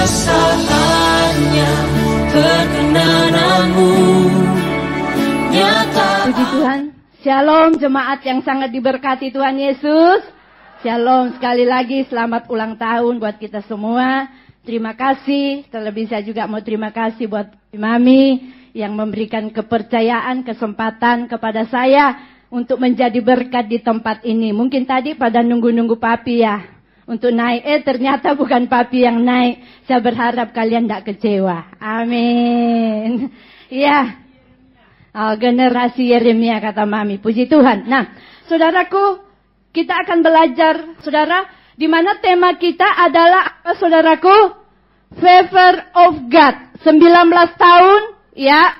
kebesarannya, perkenananmu nyata. Puji Tuhan. Shalom jemaat yang sangat diberkati Tuhan Yesus. Shalom, sekali lagi selamat ulang tahun buat kita semua. Terima kasih, terlebih saya juga mau terima kasih buat Mami yang memberikan kepercayaan, kesempatan kepada saya untuk menjadi berkat di tempat ini. Mungkin tadi pada nunggu-nunggu Papi ya untuk naik, ternyata bukan Papi yang naik. Saya berharap kalian tidak kecewa. Amin. Ya. Oh, generasi Yeremia kata Mami. Puji Tuhan. Nah, saudaraku, kita akan belajar, saudara, di mana tema kita adalah apa, saudaraku? Favor of God. 19 tahun, ya,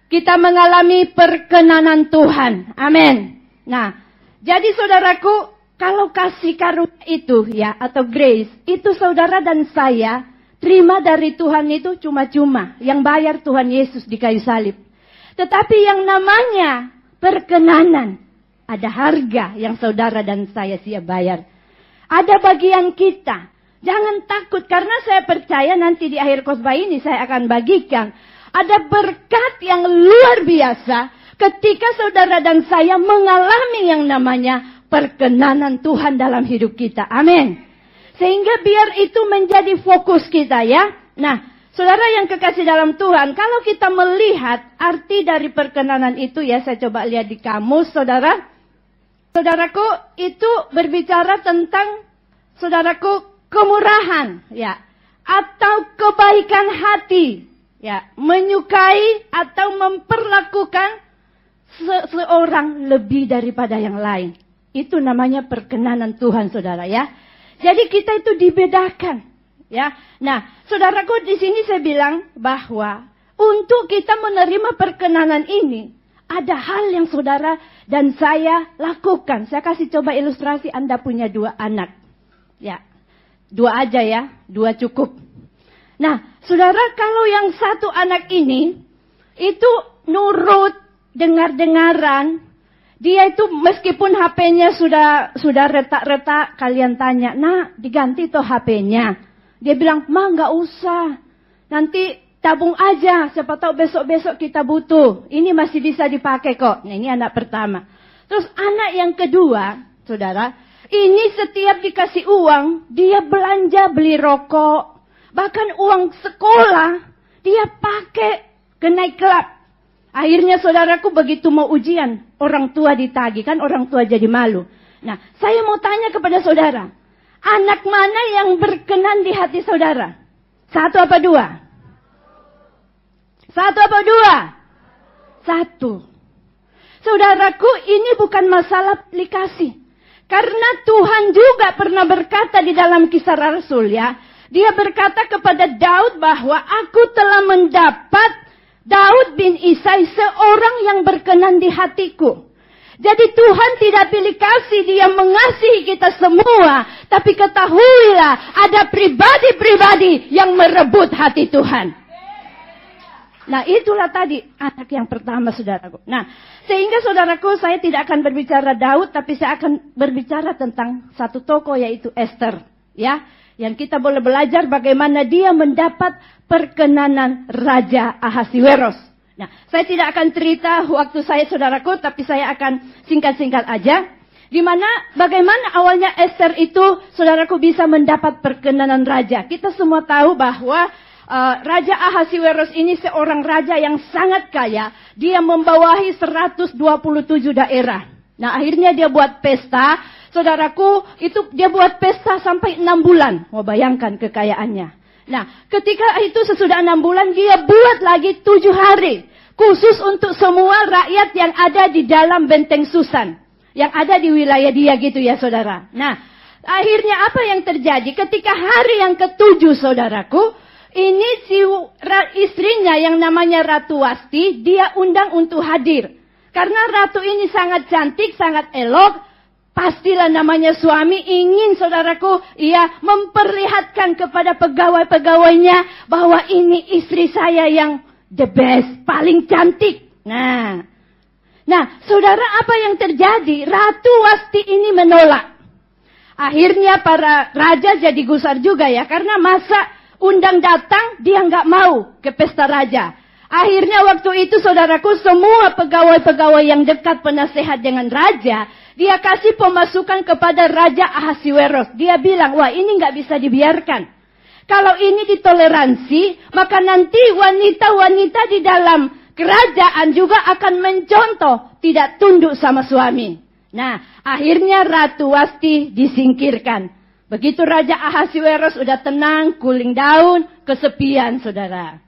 kita mengalami perkenanan Tuhan. Amin. Nah, jadi saudaraku, kalau kasih karunia itu, ya, atau grace, itu saudara dan saya terima dari Tuhan itu cuma-cuma. Yang bayar Tuhan Yesus di kayu salib. Tetapi yang namanya perkenanan, ada harga yang saudara dan saya siap bayar. Ada bagian kita. Jangan takut, karena saya percaya nanti di akhir khotbah ini saya akan bagikan. Ada berkat yang luar biasa ketika saudara dan saya mengalami yang namanya perkenanan Tuhan dalam hidup kita. Amin. Sehingga biar itu menjadi fokus kita ya. Nah, saudara yang kekasih dalam Tuhan, kalau kita melihat arti dari perkenanan itu ya, saya coba lihat di kamus, saudara. Saudaraku, itu berbicara tentang, saudaraku, kemurahan, ya, atau kebaikan hati, ya, menyukai atau memperlakukan seseorang lebih daripada yang lain. Itu namanya perkenanan Tuhan, saudara ya. Jadi kita itu dibedakan. Ya, nah, saudaraku di sini saya bilang bahwa untuk kita menerima perkenanan ini ada hal yang saudara dan saya lakukan. Saya kasih coba ilustrasi, Anda punya 2 anak, ya, 2 aja ya, 2 cukup. Nah, saudara kalau yang 1 anak ini itu nurut, dengar-dengaran, dia itu meskipun HP-nya sudah retak-retak, kalian tanya, nah diganti toh HP-nya. Dia bilang, ma nggak usah, nanti tabung aja, siapa tahu besok-besok kita butuh. Ini masih bisa dipakai kok. Nah, ini anak pertama. Terus anak yang kedua, saudara, ini setiap dikasih uang, dia belanja beli rokok. Bahkan uang sekolah, dia pakai ke night club. Akhirnya saudaraku begitu mau ujian, orang tua ditagih, kan orang tua jadi malu. Nah, saya mau tanya kepada saudara, anak mana yang berkenan di hati saudara? 1 apa 2? 1 apa 2? 1. Saudaraku, ini bukan masalah aplikasi. Karena Tuhan juga pernah berkata di dalam Kisah Rasul ya. Dia berkata kepada Daud bahwa aku telah mendapat Daud bin Isai seorang yang berkenan di hatiku. Jadi Tuhan tidak pilih kasih, dia mengasihi kita semua. Tapi ketahuilah, ada pribadi-pribadi yang merebut hati Tuhan. Nah, itulah tadi anak yang pertama, saudaraku. Nah, sehingga saudaraku, saya tidak akan berbicara Daud, tapi saya akan berbicara tentang satu tokoh, yaitu Esther. Ya, yang kita boleh belajar bagaimana dia mendapat perkenanan Raja Ahasiweros. Nah, saya tidak akan cerita waktu saya, saudaraku, tapi saya akan singkat-singkat aja. Di mana bagaimana awalnya Esther itu, saudaraku, bisa mendapat perkenanan raja. Kita semua tahu bahwa Raja Ahasiweros ini seorang raja yang sangat kaya. Dia membawahi 127 daerah. Nah, akhirnya dia buat pesta. Saudaraku, itu dia buat pesta sampai 6 bulan. Mau bayangkan kekayaannya. Nah, ketika itu sesudah 6 bulan, dia buat lagi 7 hari. Khusus untuk semua rakyat yang ada di dalam benteng Susan. Yang ada di wilayah dia gitu ya, saudara. Nah, akhirnya apa yang terjadi? Ketika hari yang ke-7, saudaraku, ini si istrinya yang namanya Ratu Wasti, dia undang untuk hadir. Karena ratu ini sangat cantik, sangat elok. Pastilah namanya suami ingin, saudaraku, ia memperlihatkan kepada pegawai-pegawainya bahwa ini istri saya yang the best, paling cantik. Nah, saudara, apa yang terjadi? Ratu Wasti ini menolak. Akhirnya para raja jadi gusar juga ya, karena masa undang datang, dia nggak mau ke pesta raja. Akhirnya waktu itu saudaraku, semua pegawai-pegawai yang dekat penasehat dengan raja, dia kasih pemasukan kepada Raja Ahasiweros. Dia bilang, wah ini nggak bisa dibiarkan. Kalau ini ditoleransi, maka nanti wanita-wanita di dalam kerajaan juga akan mencontoh, tidak tunduk sama suami. Nah, akhirnya Ratu Wasti disingkirkan. Begitu Raja Ahasiweros udah tenang, cooling down, kesepian saudara.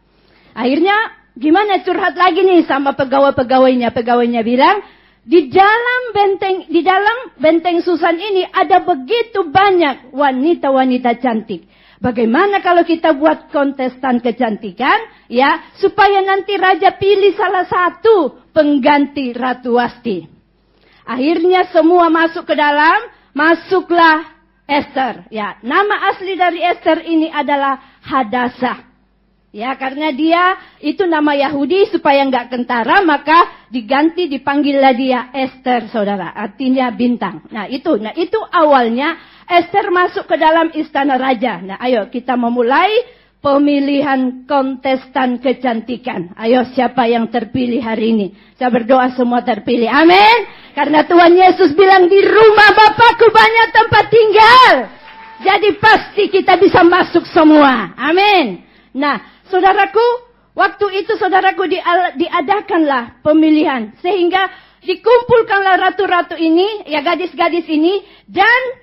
Akhirnya gimana curhat lagi nih sama pegawai-pegawainya. Pegawainya bilang, di dalam benteng Susan ini ada begitu banyak wanita-wanita cantik. Bagaimana kalau kita buat kontestan kecantikan, ya, supaya nanti raja pilih salah satu pengganti Ratu Wasti. Akhirnya semua masuk ke dalam, masuklah Esther. Ya, nama asli dari Esther ini adalah Hadassah. Ya, karena dia itu nama Yahudi supaya nggak kentara, maka dipanggillah dia Esther, saudara. Artinya bintang. Nah itu awalnya Esther masuk ke dalam istana raja. Nah, ayo kita memulai pemilihan kontestan kecantikan. Ayo siapa yang terpilih hari ini? Saya berdoa semua terpilih. Amin. Karena Tuhan Yesus bilang di rumah Bapakku banyak tempat tinggal. Jadi pasti kita bisa masuk semua. Amin. Nah, saudaraku, waktu itu saudaraku diadakanlah pemilihan. Sehingga dikumpulkanlah ratu-ratu ini, ya gadis-gadis ini. Dan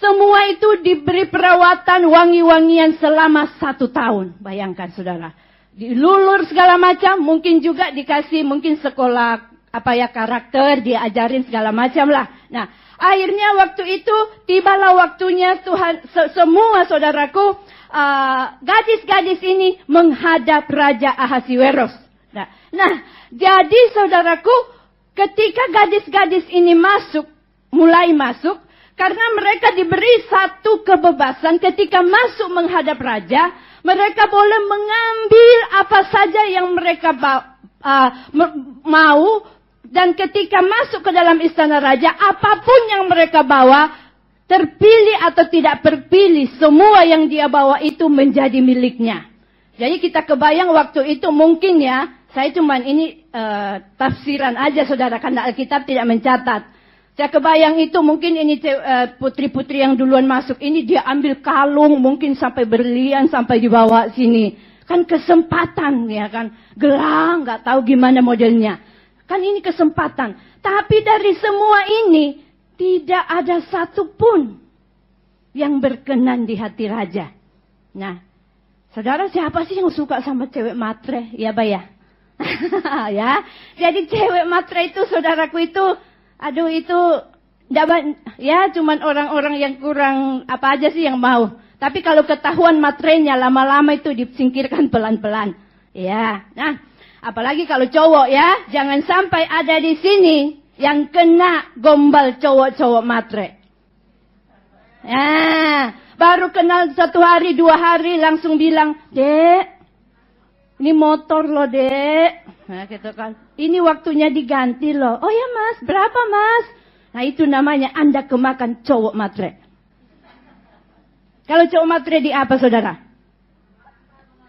semua itu diberi perawatan wangi-wangian selama 1 tahun. Bayangkan saudara. Dilulur segala macam, mungkin juga dikasih mungkin sekolah karakter, diajarin segala macam lah. Nah, akhirnya waktu itu tibalah waktunya Tuhan, semua saudaraku, gadis-gadis ini menghadap Raja Ahasiweros. Nah, jadi saudaraku, ketika gadis-gadis ini mulai masuk, karena mereka diberi satu kebebasan ketika masuk menghadap raja, mereka boleh mengambil apa saja yang mereka mau, dan ketika masuk ke dalam istana raja, apapun yang mereka bawa, terpilih atau tidak terpilih, semua yang dia bawa itu menjadi miliknya. Jadi kita kebayang waktu itu mungkin ya, saya cuman ini tafsiran aja saudara, karena Alkitab tidak mencatat. Saya kebayang itu mungkin ini putri-putri yang duluan masuk ini dia ambil kalung, mungkin sampai berlian sampai dibawa sini. Kan kesempatan ya kan, gelang nggak tahu gimana modelnya. Kan ini kesempatan. Tapi dari semua ini tidak ada satupun yang berkenan di hati raja. Nah, saudara siapa sih yang suka sama cewek matre? Ya, Bay ya. Ya. Jadi cewek matre itu saudaraku itu, aduh itu ya cuman orang-orang yang kurang apa aja sih yang mau. Tapi kalau ketahuan matrenya lama-lama itu disingkirkan pelan-pelan. Ya. Nah, apalagi kalau cowok ya, jangan sampai ada di sini yang kena gombal cowok-cowok matre. Ya, baru kenal 1 hari 2 hari langsung bilang, "Dek, ini motor loh, Dek." Nah, gitu kan. Ini waktunya diganti loh. "Oh ya, Mas, berapa, Mas?" Nah, itu namanya Anda kemakan cowok matre. Kalau cowok matre di apa, saudara?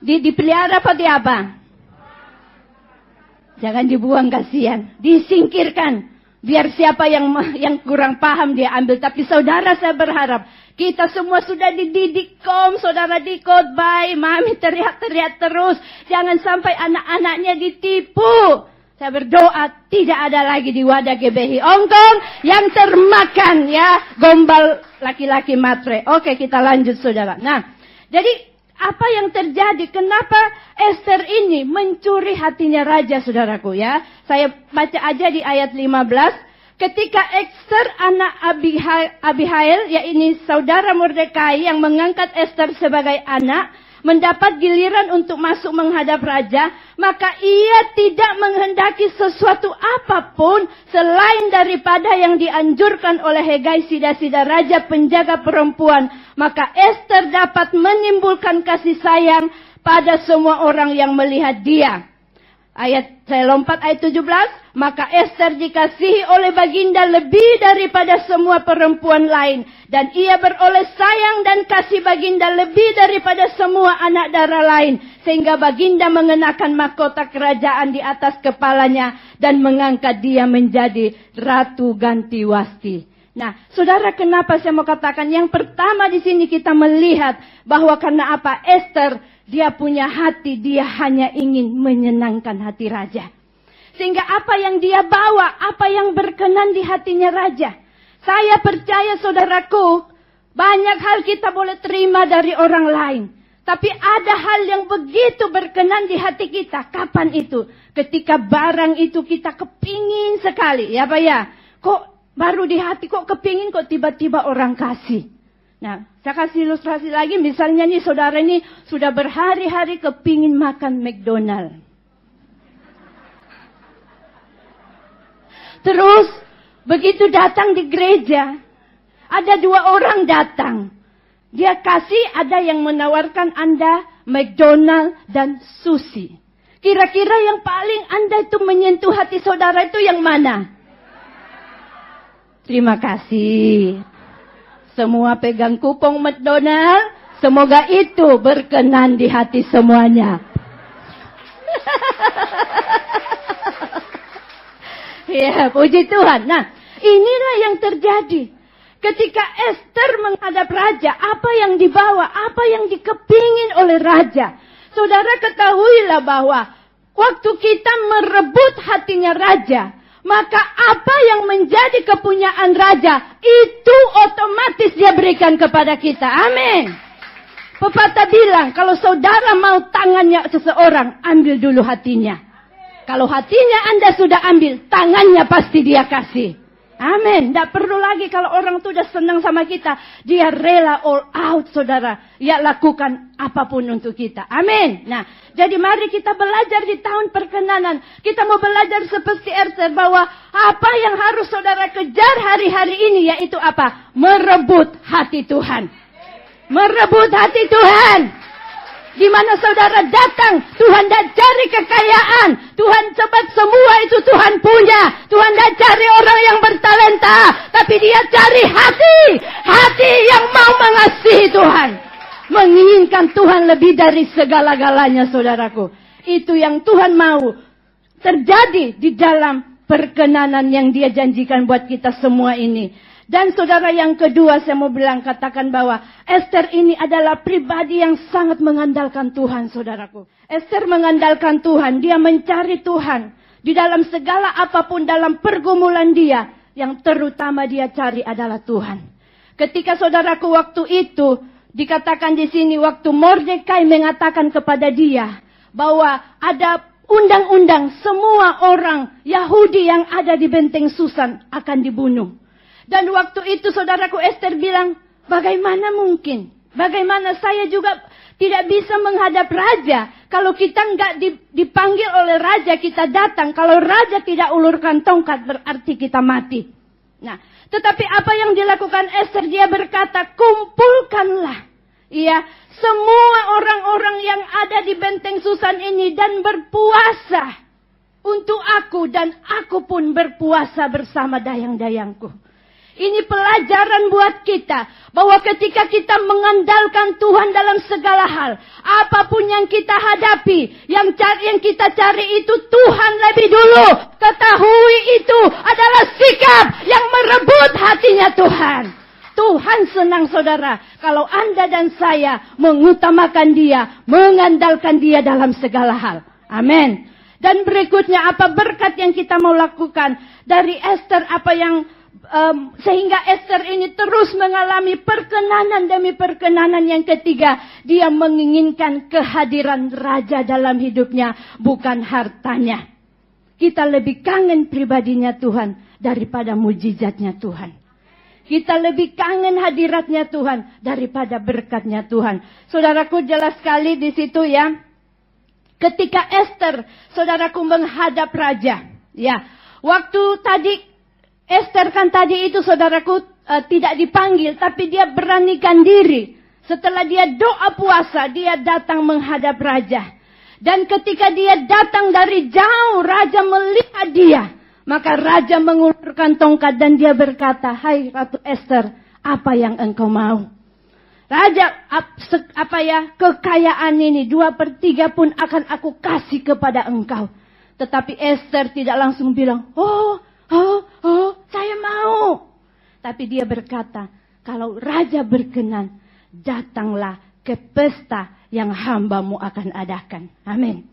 Dipelihara apa di apa? Jangan dibuang, kasihan. Disingkirkan. Biar siapa yang kurang paham dia ambil. Tapi saudara, saya berharap kita semua sudah dididik saudara di khotbah, mami teriak-teriak terus. Jangan sampai anak-anaknya ditipu. Saya berdoa tidak ada lagi di wadah GBI Ongkong yang termakan ya gombal laki-laki matre. Oke, kita lanjut saudara. Nah, jadi apa yang terjadi? Kenapa Esther ini mencuri hatinya raja, saudaraku ya? Saya baca aja di ayat 15. Ketika Esther anak Abihail, yaitu saudara Mordekai yang mengangkat Esther sebagai anak, mendapat giliran untuk masuk menghadap raja, maka ia tidak menghendaki sesuatu apapun selain daripada yang dianjurkan oleh Hegai sida-sida raja penjaga perempuan. Maka Esther dapat menimbulkan kasih sayang pada semua orang yang melihat dia. Ayat saya lompat ayat 17. Maka Ester dikasihi oleh baginda lebih daripada semua perempuan lain. Dan ia beroleh sayang dan kasih baginda lebih daripada semua anak dara lain. Sehingga baginda mengenakan mahkota kerajaan di atas kepalanya. Dan mengangkat dia menjadi Ratu Ganti Wasti. Nah, saudara, kenapa saya mau katakan? Yang pertama di sini kita melihat bahwa karena apa? Ester, dia punya hati, dia hanya ingin menyenangkan hati raja. Sehingga apa yang dia bawa, apa yang berkenan di hatinya raja. Saya percaya saudaraku, banyak hal kita boleh terima dari orang lain. Tapi ada hal yang begitu berkenan di hati kita. Kapan itu? Ketika barang itu kita kepingin sekali. Ya Pak ya? Kok baru di hati, kok kepingin, kok tiba-tiba orang kasih. Nah, saya kasih ilustrasi lagi. Misalnya nih saudara ini sudah berhari-hari kepingin makan McDonald. Terus, begitu datang di gereja, ada 2 orang datang. Dia kasih, ada yang menawarkan Anda McDonald dan sushi. Kira-kira yang paling Anda itu menyentuh hati saudara itu yang mana? Terima kasih. Semua pegang kupon McDonald, semoga itu berkenan di hati semuanya. Ya, puji Tuhan. Nah, inilah yang terjadi. Ketika Ester menghadap raja, apa yang dibawa, apa yang dikepingin oleh raja. Saudara ketahuilah bahwa waktu kita merebut hatinya raja, maka apa yang menjadi kepunyaan raja, itu otomatis dia berikan kepada kita. Amin. Pepatah bilang, kalau saudara mau tangannya seseorang, ambil dulu hatinya. Kalau hatinya Anda sudah ambil, tangannya pasti dia kasih. Amin. Tidak perlu lagi kalau orang itu sudah senang sama kita. Dia rela all out, saudara. Ya, lakukan apapun untuk kita. Amin. Nah, jadi mari kita belajar di tahun perkenanan. Kita mau belajar seperti Ester bahwa apa yang harus saudara kejar hari-hari ini, yaitu apa? Merebut hati Tuhan. Merebut hati Tuhan. Di mana saudara datang, Tuhan tidak cari kekayaan. Tuhan sebab semua itu Tuhan punya. Tuhan tidak cari orang yang bertalenta. Tapi dia cari hati. Hati yang mau mengasihi Tuhan. Menginginkan Tuhan lebih dari segala-galanya, saudaraku. Itu yang Tuhan mau terjadi di dalam perkenanan yang dia janjikan buat kita semua ini. Dan saudara, yang kedua saya mau bilang, katakan bahwa Ester ini adalah pribadi yang sangat mengandalkan Tuhan, saudaraku. Ester mengandalkan Tuhan, dia mencari Tuhan. Di dalam segala apapun dalam pergumulan dia, yang terutama dia cari adalah Tuhan. Ketika saudaraku waktu itu, dikatakan di sini waktu Mordekai mengatakan kepada dia, bahwa ada undang-undang semua orang Yahudi yang ada di benteng Susan akan dibunuh. Dan waktu itu saudaraku Ester bilang, bagaimana mungkin? Bagaimana saya juga tidak bisa menghadap raja. Kalau kita enggak dipanggil oleh raja, kita datang. Kalau raja tidak ulurkan tongkat, berarti kita mati. Nah, tetapi apa yang dilakukan Ester? Dia berkata, kumpulkanlah. Iya, semua orang-orang yang ada di benteng Susan ini dan berpuasa untuk aku. Dan aku pun berpuasa bersama dayang-dayangku. Ini pelajaran buat kita. Bahwa ketika kita mengandalkan Tuhan dalam segala hal. Apapun yang kita hadapi. Yang kita cari itu Tuhan lebih dulu. Ketahui itu adalah sikap yang merebut hatinya Tuhan. Tuhan senang saudara. Kalau Anda dan saya mengutamakan dia. Mengandalkan dia dalam segala hal. Amin. Dan berikutnya apa berkat yang kita mau lakukan. Dari Ester apa yang... sehingga Ester ini terus mengalami perkenanan demi perkenanan. Yang ketiga, dia menginginkan kehadiran raja dalam hidupnya, bukan hartanya. Kita lebih kangen pribadinya Tuhan daripada mujizatnya Tuhan. Kita lebih kangen hadiratnya Tuhan daripada berkatnya Tuhan. Saudaraku, jelas sekali di situ ya. Ketika Ester, saudaraku, menghadap raja, ya, waktu tadi Ester kan tadi itu saudaraku tidak dipanggil, tapi dia beranikan diri. Setelah dia doa puasa, dia datang menghadap raja. Dan ketika dia datang dari jauh, raja melihat dia. Maka raja mengulurkan tongkat dan dia berkata, "Hai Ratu Ester, apa yang engkau mau?" Raja, kekayaan ini 2/3 pun akan aku kasih kepada engkau. Tetapi Ester tidak langsung bilang, oh, saya mau. Tapi dia berkata, kalau raja berkenan, datanglah ke pesta yang hambamu akan adakan. Amin.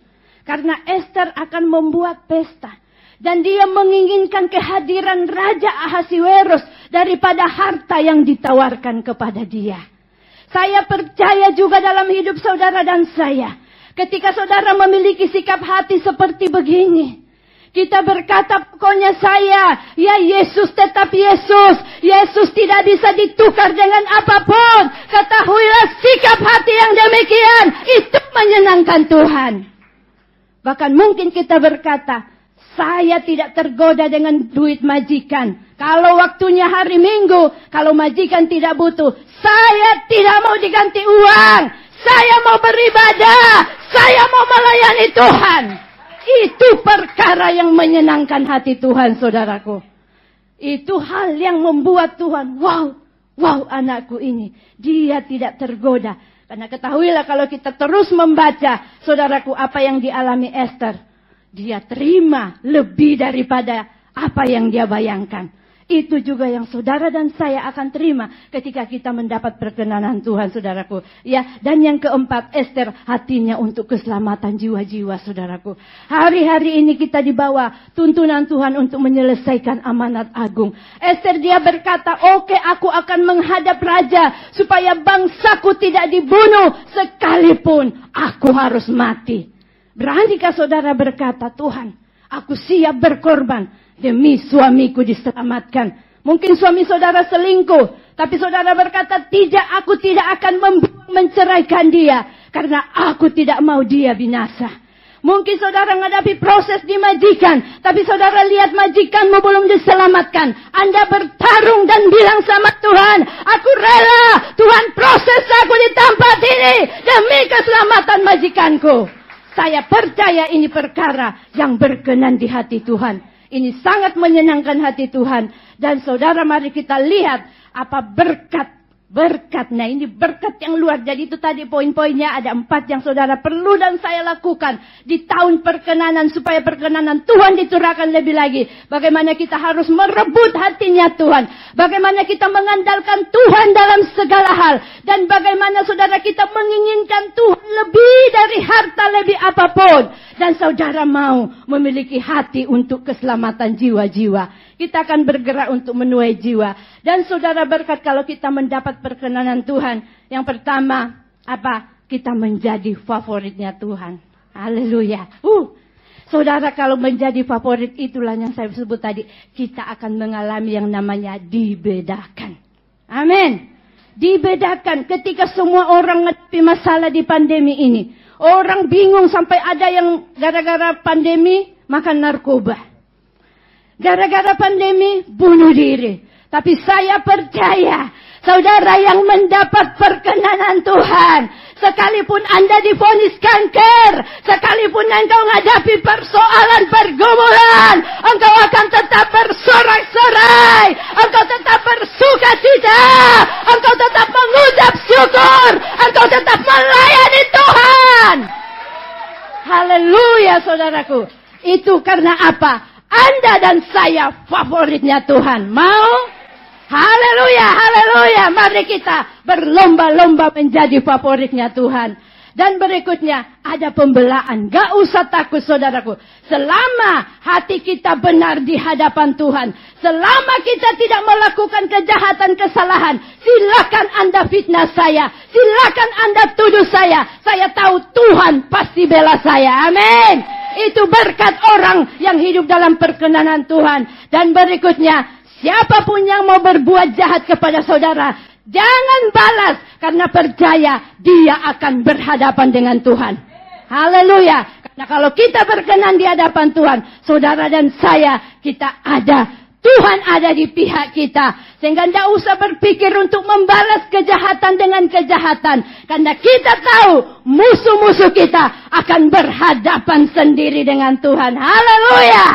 Karena Ester akan membuat pesta. Dan dia menginginkan kehadiran Raja Ahasiweros daripada harta yang ditawarkan kepada dia. Saya percaya juga dalam hidup saudara dan saya. Ketika saudara memiliki sikap hati seperti begini. Kita berkata, pokoknya saya, ya Yesus tetap Yesus. Yesus tidak bisa ditukar dengan apapun. Ketahuilah sikap hati yang demikian, itu menyenangkan Tuhan. Bahkan mungkin kita berkata, saya tidak tergoda dengan duit majikan. Kalau waktunya hari Minggu, kalau majikan tidak butuh, saya tidak mau diganti uang. Saya mau beribadah. Saya mau melayani Tuhan. Itu perkara yang menyenangkan hati Tuhan, saudaraku. Itu hal yang membuat Tuhan, wow anakku ini. Dia tidak tergoda. Karena ketahuilah kalau kita terus membaca, saudaraku, apa yang dialami Ester. Dia terima lebih daripada apa yang dia bayangkan. Itu juga yang saudara dan saya akan terima ketika kita mendapat perkenanan Tuhan, saudaraku. Ya, dan yang keempat, Ester hatinya untuk keselamatan jiwa-jiwa, saudaraku. Hari-hari ini kita dibawa tuntunan Tuhan untuk menyelesaikan amanat agung. Ester dia berkata, oke, aku akan menghadap raja supaya bangsaku tidak dibunuh sekalipun aku harus mati. Beranikah saudara berkata, Tuhan, aku siap berkorban demi suamiku diselamatkan. Mungkin suami saudara selingkuh, tapi saudara berkata, tidak, aku tidak akan menceraikan dia, karena aku tidak mau dia binasa. Mungkin saudara menghadapi proses di majikan, tapi saudara lihat majikanmu belum diselamatkan. Anda bertarung dan bilang sama Tuhan, aku rela Tuhan proses aku di tempat ini demi keselamatan majikanku. Saya percaya ini perkara yang berkenan di hati Tuhan. Ini sangat menyenangkan hati Tuhan. Dan saudara, mari kita lihat apa berkat. Nah, ini berkat yang luar. Jadi itu tadi poin-poinnya ada 4 yang saudara perlu dan saya lakukan di tahun perkenanan, supaya perkenanan Tuhan diturunkan lebih lagi. Bagaimana kita harus merebut hatinya Tuhan. Bagaimana kita mengandalkan Tuhan dalam segala hal. Dan bagaimana saudara kita menginginkan Tuhan lebih dari harta, lebih apapun. Dan saudara mau memiliki hati untuk keselamatan jiwa-jiwa. Kita akan bergerak untuk menuai jiwa. Dan saudara berkat kalau kita mendapat perkenanan Tuhan. Yang pertama, apa? Kita menjadi favoritnya Tuhan. Haleluya. Saudara kalau menjadi favorit, itulah yang saya sebut tadi. Kita akan mengalami yang namanya dibedakan. Amin. Dibedakan ketika semua orang menghadapi masalah di pandemi ini. Orang bingung sampai ada yang gara-gara pandemi makan narkoba. Gara-gara pandemi bunuh diri. Tapi saya percaya saudara yang mendapat perkenanan Tuhan, sekalipun Anda divonis kanker, sekalipun engkau menghadapi persoalan pergumulan, engkau akan tetap bersorak-sorai, engkau tetap bersuka cita, engkau tetap mengucap syukur, engkau tetap melayani Tuhan. Haleluya, saudaraku. Itu karena apa? Anda dan saya favoritnya Tuhan. Mau? Haleluya, haleluya. Mari kita berlomba-lomba menjadi favoritnya Tuhan. Dan berikutnya ada pembelaan. Gak usah takut, saudaraku. Selama hati kita benar di hadapan Tuhan, selama kita tidak melakukan kejahatan, kesalahan, silakan Anda fitnah saya, silakan Anda tuduh saya. Saya tahu Tuhan pasti bela saya. Amin. Itu berkat orang yang hidup dalam perkenanan Tuhan. Dan berikutnya, siapapun yang mau berbuat jahat kepada saudara, jangan balas, karena percaya dia akan berhadapan dengan Tuhan. Haleluya. Karena kalau kita berkenan di hadapan Tuhan, saudara dan saya, kita ada Tuhan ada di pihak kita. Sehingga tidak usah berpikir untuk membalas kejahatan dengan kejahatan. Karena kita tahu musuh-musuh kita akan berhadapan sendiri dengan Tuhan. Haleluya.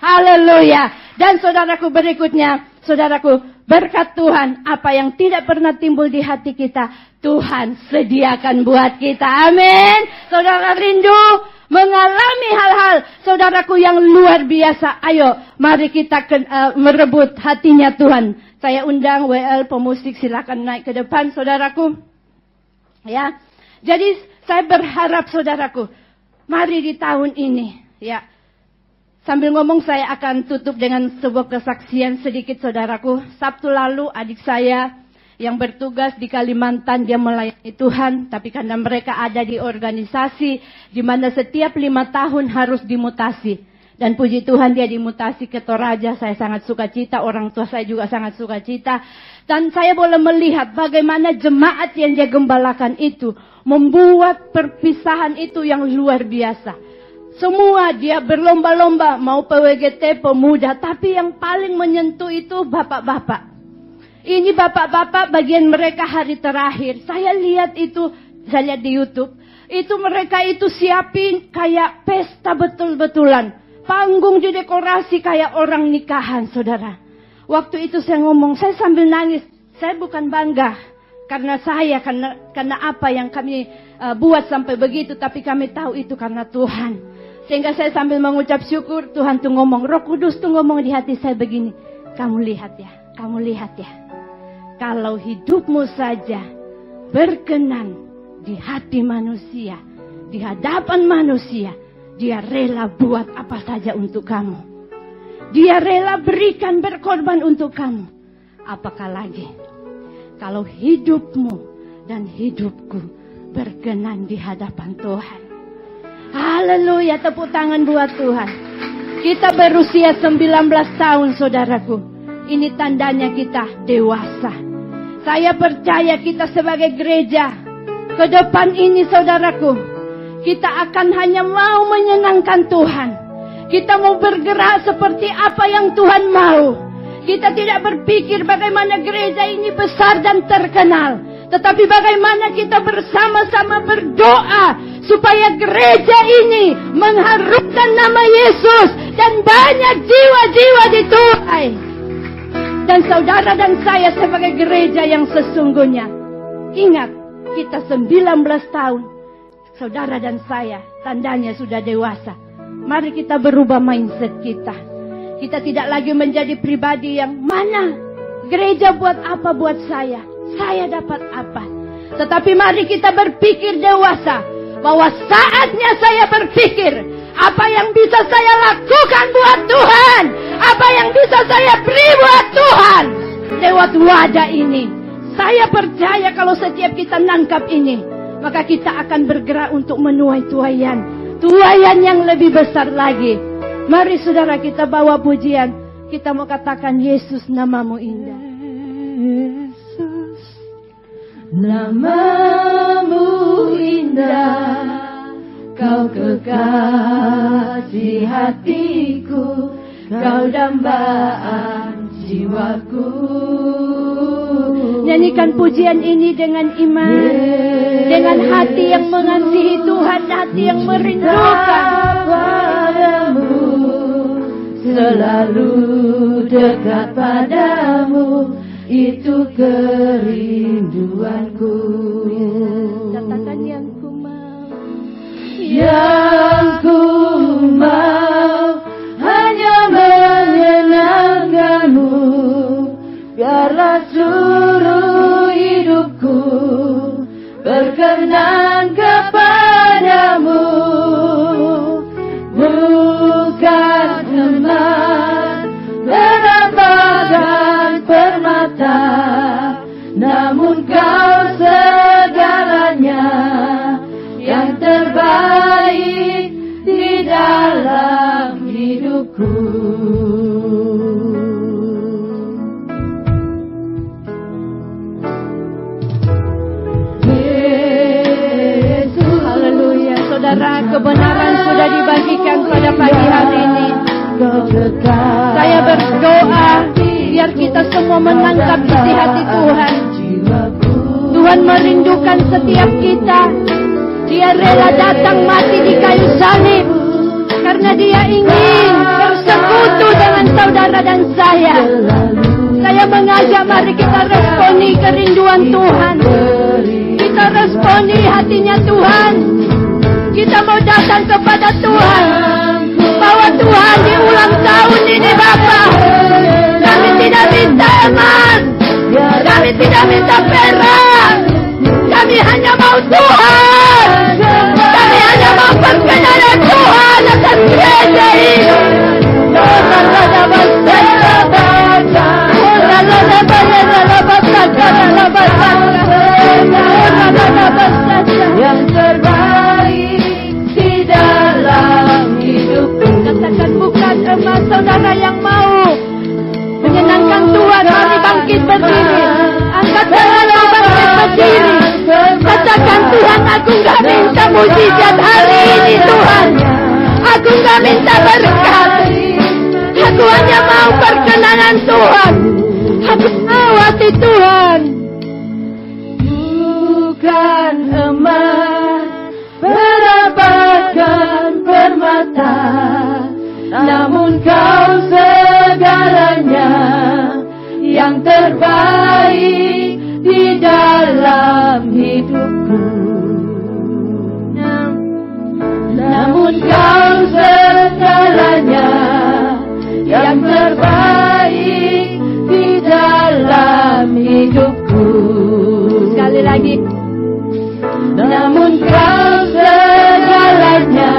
Haleluya. Dan saudaraku berikutnya. Saudaraku, berkat Tuhan, apa yang tidak pernah timbul di hati kita, Tuhan sediakan buat kita. Amin. Saudara rindu mengalami hal-hal, saudaraku, yang luar biasa. Ayo, mari kita merebut hatinya Tuhan. Saya undang WL pemusik, silakan naik ke depan, saudaraku. Ya, jadi saya berharap, saudaraku, mari di tahun ini, ya. Sambil ngomong saya akan tutup dengan sebuah kesaksian sedikit, saudaraku. Sabtu lalu adik saya yang bertugas di Kalimantan, dia melayani Tuhan. Tapi karena mereka ada di organisasi di mana setiap 5 tahun harus dimutasi. Dan puji Tuhan dia dimutasi ke Toraja. Saya sangat sukacita, orang tua saya juga sangat sukacita. Dan saya boleh melihat bagaimana jemaat yang dia gembalakan itu membuat perpisahan itu yang luar biasa. Semua dia berlomba-lomba, mau PWGT, pemuda. Tapi yang paling menyentuh itu bapak-bapak. Ini bapak-bapak bagian mereka hari terakhir. Saya lihat itu, saya lihat di YouTube. Itu mereka itu siapin kayak pesta betul-betulan. Panggung didekorasi kayak orang nikahan, saudara. Waktu itu saya ngomong, saya sambil nangis. Saya bukan bangga karena karena apa yang kami buat sampai begitu. Tapi kami tahu itu karena Tuhan. Sehingga saya sambil mengucap syukur, Tuhan tuh ngomong, Roh Kudus tuh ngomong di hati saya begini. Kamu lihat ya, kamu lihat ya. Kalau hidupmu saja berkenan di hati manusia, di hadapan manusia, dia rela buat apa saja untuk kamu. Dia rela berikan, berkorban untuk kamu. Apakah lagi kalau hidupmu dan hidupku berkenan di hadapan Tuhan. Haleluya, tepuk tangan buat Tuhan. Kita berusia 19 tahun, saudaraku. Ini tandanya kita dewasa. Saya percaya kita sebagai gereja ke depan ini, saudaraku, kita akan hanya mau menyenangkan Tuhan. Kita mau bergerak seperti apa yang Tuhan mau. Kita tidak berpikir bagaimana gereja ini besar dan terkenal, tetapi bagaimana kita bersama-sama berdoa supaya gereja ini mengharumkan nama Yesus dan banyak jiwa-jiwa dituai. Dan saudara dan saya sebagai gereja yang sesungguhnya, ingat, kita 19 tahun, saudara dan saya, tandanya sudah dewasa. Mari kita berubah mindset kita. Kita tidak lagi menjadi pribadi yang mana gereja buat apa buat saya dapat apa. Tetapi mari kita berpikir dewasa, bahwa saatnya saya berpikir apa yang bisa saya lakukan buat Tuhan, apa yang bisa saya beri buat Tuhan lewat wadah ini. Saya percaya kalau setiap kita nangkap ini, maka kita akan bergerak untuk menuai tuaian yang lebih besar lagi. Mari saudara kita bawa pujian. Kita mau katakan, Yesus namamu indah. Yesus namamu indah, kau kekasih hatiku, kau dambaan jiwaku. Nyanyikan pujian ini dengan iman, dengan hati yang mengasihi Tuhan, hati yang merindukan padamu, selalu dekat padamu, itu kerinduanku. Katakan yang ku mau, yang ku mau hanya menyenangkanmu, biarlah seluruh hidupku berkenan kepadamu, bukan emas, perak dan permata, namun kau segalanya yang terbaik di dalam hidupku. Saudara, kebenaran sudah dibagikan pada pagi hari ini. Saya berdoa mau menangkap isi hati Tuhan. Tuhan merindukan setiap kita. Dia rela datang mati di kayu salib karena Dia ingin bersekutu dengan saudara dan saya. Saya mengajak, mari kita responi kerinduan Tuhan. Kita responi hatinya Tuhan. Kita mau datang kepada Tuhan. Bahwa Tuhan di ulang tahun ini Bapa, kami tidak minta emas, kami tidak minta perak, kami hanya mau Tuhan. Kami hanya mau perkenanan Tuhan atas gereja ini. Yang terbaik di dalam hidupku. Katakan bukan emas saudara yang mau menyenangkan Tuhan. Mari bangkit berdiri. Angkat tangan bangkit berdiri. Katakan Tuhan, aku gak minta mujizat hari ini Tuhan. Aku gak minta berkat. Aku hanya mau perkenanan Tuhan. Aku mau hati Tuhan. Bukan emas, berapapkan permata, namun Kau segalanya yang terbaik di dalam hidupku. Namun Kau segalanya yang terbaik di dalam hidupku. Sekali lagi. Namun Kau segalanya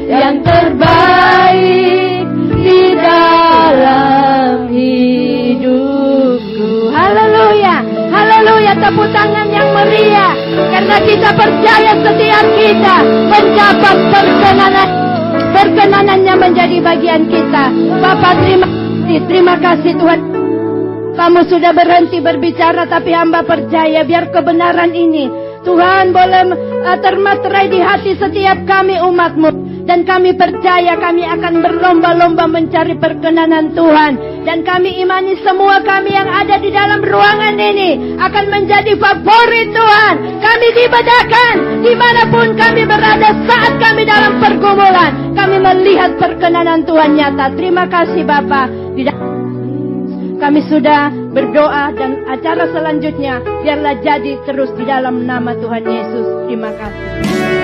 yang terbaik di dalam hidupku. Haleluya, haleluya, tepuk tangan yang meriah. Karena kita percaya setiap kita mendapat perkenanannya menjadi bagian kita. Bapak terima kasih Tuhan. Kamu sudah berhenti berbicara, tapi hamba percaya biar kebenaran ini Tuhan boleh termaterai di hati setiap kami umat-Mu. Dan kami percaya kami akan berlomba-lomba mencari perkenanan Tuhan. Dan kami imani semua kami yang ada di dalam ruangan ini akan menjadi favorit Tuhan. Kami dibedakan dimanapun kami berada saat kami dalam pergumulan. Kami melihat perkenanan Tuhan nyata. Terima kasih Bapa. Kami sudah berdoa dan acara selanjutnya biarlah jadi terus di dalam nama Tuhan Yesus. Terima kasih.